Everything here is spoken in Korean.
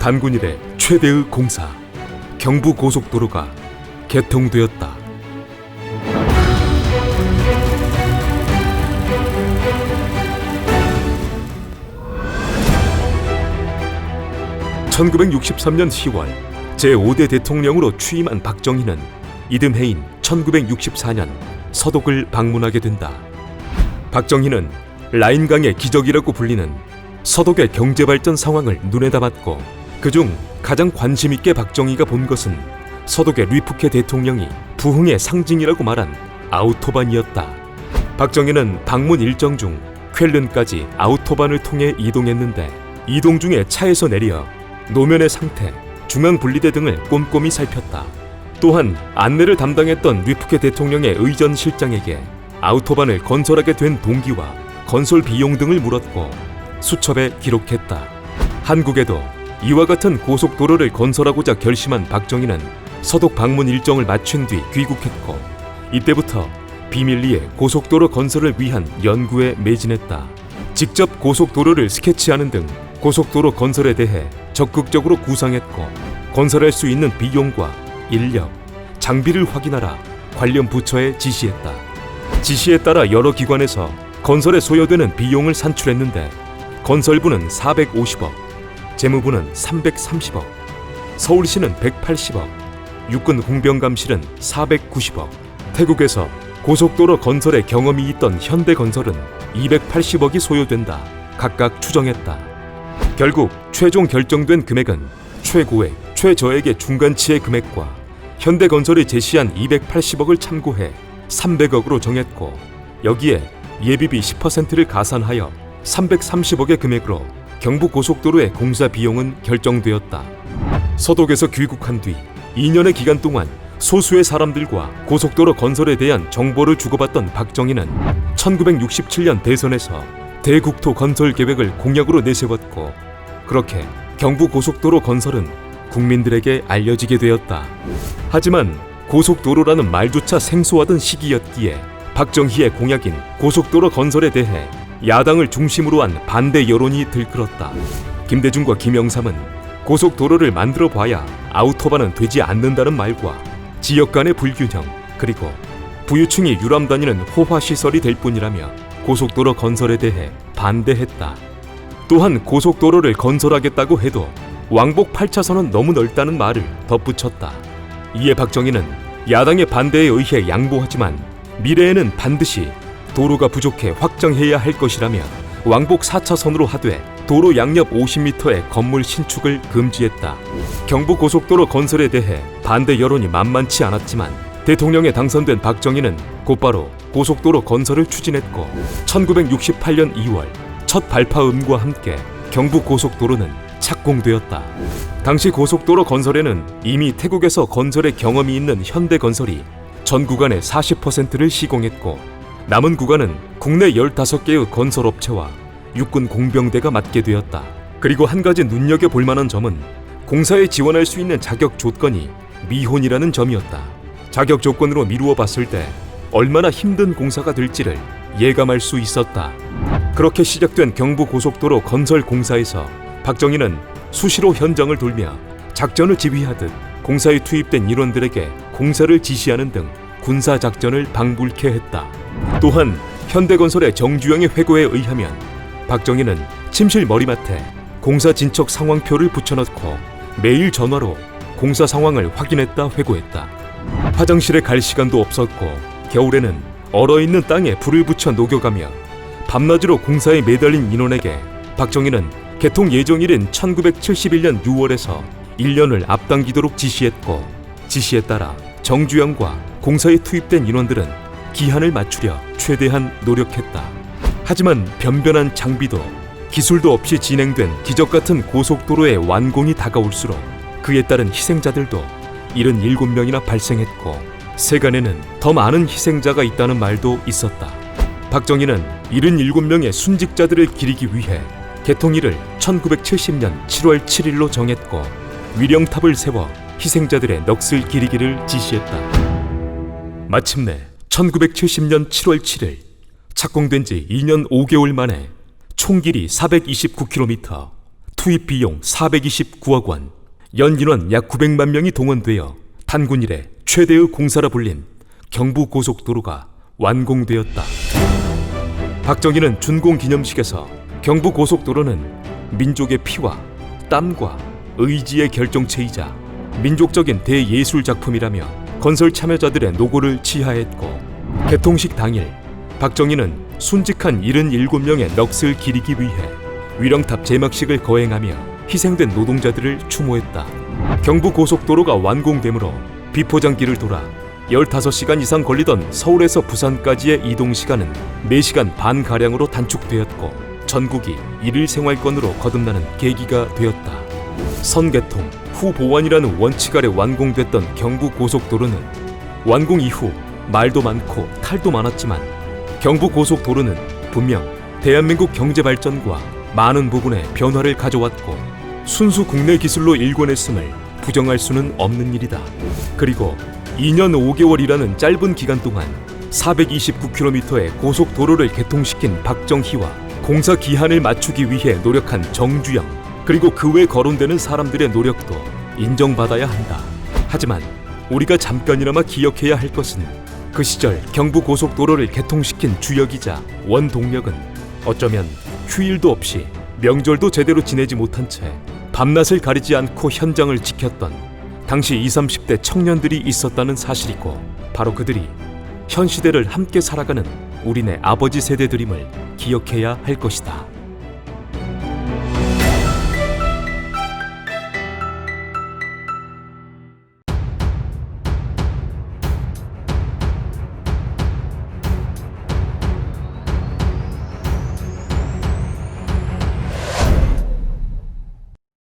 단군 이래 최대의 공사 경부고속도로가 개통되었다. (1963년 10월) 제5대 대통령으로 취임한 박정희는 이듬해인 1964년 서독을 방문하게 된다. 박정희는 라인강의 기적이라고 불리는 서독의 경제발전 상황을 눈에 담았고, 그중 가장 관심 있게 박정희가 본 것은 서독의 류프케 대통령이 부흥의 상징이라고 말한 아우토반이었다. 박정희는 방문 일정 중 쾰른까지 아우토반을 통해 이동했는데, 이동 중에 차에서 내려 노면의 상태, 중앙 분리대 등을 꼼꼼히 살폈다. 또한 안내를 담당했던 류프케 대통령의 의전 실장에게 아우토반을 건설하게 된 동기와 건설 비용 등을 물었고 수첩에 기록했다. 한국에도 이와 같은 고속도로를 건설하고자 결심한 박정희는 서독 방문 일정을 마친 뒤 귀국했고, 이때부터 비밀리에 고속도로 건설을 위한 연구에 매진했다. 직접 고속도로를 스케치하는 등 고속도로 건설에 대해 적극적으로 구상했고, 건설할 수 있는 비용과 인력, 장비를 확인하라 관련 부처에 지시했다. 지시에 따라 여러 기관에서 건설에 소요되는 비용을 산출했는데, 건설부는 450억, 재무부는 330억, 서울시는 180억, 육군공병감실은 490억, 태국에서 고속도로 건설에 경험이 있던 현대건설은 280억이 소요된다 각각 추정했다. 결국 최종 결정된 금액은 최고액, 최저액의 중간치의 금액과 현대건설이 제시한 280억을 참고해 300억으로 정했고, 여기에 예비비 10%를 가산하여 330억의 금액으로 경부고속도로의 공사 비용은 결정되었다. 서독에서 귀국한 뒤 2년의 기간 동안 소수의 사람들과 고속도로 건설에 대한 정보를 주고받던 박정희는 1967년 대선에서 대국토 건설 계획을 공약으로 내세웠고, 그렇게 경부고속도로 건설은 국민들에게 알려지게 되었다. 하지만 고속도로라는 말조차 생소하던 시기였기에 박정희의 공약인 고속도로 건설에 대해 야당을 중심으로 한 반대 여론이 들끓었다. 김대중과 김영삼은 고속도로를 만들어 봐야 아우토반은 되지 않는다는 말과 지역 간의 불균형, 그리고 부유층이 유람 다니는 호화시설이 될 뿐이라며 고속도로 건설에 대해 반대했다. 또한 고속도로를 건설하겠다고 해도 왕복 8차선은 너무 넓다는 말을 덧붙였다. 이에 박정희는 야당의 반대에 의해 양보하지만 미래에는 반드시 도로가 부족해 확장해야 할 것이라며 왕복 4차선으로 하되 도로 양옆 50m의 건물 신축을 금지했다. 경부고속도로 건설에 대해 반대 여론이 만만치 않았지만 대통령에 당선된 박정희는 곧바로 고속도로 건설을 추진했고, 1968년 2월 첫 발파음과 함께 경부고속도로는 착공되었다. 당시 고속도로 건설에는 이미 태국에서 건설에 경험이 있는 현대건설이 전 구간의 40%를 시공했고, 남은 구간은 국내 15개의 건설업체와 육군 공병대가 맡게 되었다. 그리고 한 가지 눈여겨볼 만한 점은 공사에 지원할 수 있는 자격 조건이 미혼이라는 점이었다. 자격 조건으로 미루어 봤을 때 얼마나 힘든 공사가 될지를 예감할 수 있었다. 그렇게 시작된 경부고속도로 건설 공사에서 박정희는 수시로 현장을 돌며 작전을 지휘하듯 공사에 투입된 인원들에게 공사를 지시하는 등 군사작전을 방불케 했다. 또한 현대건설의 정주영의 회고에 의하면 박정희는 침실 머리맡에 공사 진척 상황표를 붙여넣고 매일 전화로 공사 상황을 확인했다 회고했다. 화장실에 갈 시간도 없었고, 겨울에는 얼어있는 땅에 불을 붙여 녹여가며 밤낮으로 공사에 매달린 인원에게 박정희는 개통 예정일인 1971년 6월에서 1년을 앞당기도록 지시했고, 지시에 따라 정주영과 공사에 투입된 인원들은 기한을 맞추려 최대한 노력했다. 하지만 변변한 장비도 기술도 없이 진행된 기적같은 고속도로의 완공이 다가올수록 그에 따른 희생자들도 77명이나 발생했고, 세간에는 더 많은 희생자가 있다는 말도 있었다. 박정희는 77명의 순직자들을 기리기 위해 개통일을 1970년 7월 7일로 정했고, 위령탑을 세워 희생자들의 넋을 기리기를 지시했다. 마침내 1970년 7월 7일 착공된 지 2년 5개월 만에 총 길이 429km, 투입 비용 429억 원, 연인원 약 900만 명이 동원되어 단군 이래 최대의 공사라 불린 경부고속도로가 완공되었다. 박정희는 준공 기념식에서 경부고속도로는 민족의 피와 땀과 의지의 결정체이자 민족적인 대예술 작품이라며 건설 참여자들의 노고를 치하했고, 개통식 당일 박정희는 순직한 77명의 넋을 기리기 위해 위령탑 제막식을 거행하며 희생된 노동자들을 추모했다. 경부고속도로가 완공되므로 비포장길을 돌아 15시간 이상 걸리던 서울에서 부산까지의 이동시간은 4시간 반가량으로 단축되었고, 전국이 일일 생활권으로 거듭나는 계기가 되었다. 선개통, 후보완이라는 원칙 아래 완공됐던 경부고속도로는 완공 이후 말도 많고 탈도 많았지만, 경부고속도로는 분명 대한민국 경제 발전과 많은 부분에 변화를 가져왔고 순수 국내 기술로 일궈냈음을 부정할 수는 없는 일이다. 그리고 2년 5개월이라는 짧은 기간 동안 429km의 고속도로를 개통시킨 박정희와 공사 기한을 맞추기 위해 노력한 정주영, 그리고 그 외 거론되는 사람들의 노력도 인정받아야 한다. 하지만 우리가 잠깐이나마 기억해야 할 것은 그 시절 경부고속도로를 개통시킨 주역이자 원동력은 어쩌면 휴일도 없이 명절도 제대로 지내지 못한 채 밤낮을 가리지 않고 현장을 지켰던 당시 20, 30대 청년들이 있었다는 사실이고, 바로 그들이 현 시대를 함께 살아가는 우리네 아버지 세대들임을 기억해야 할 것이다.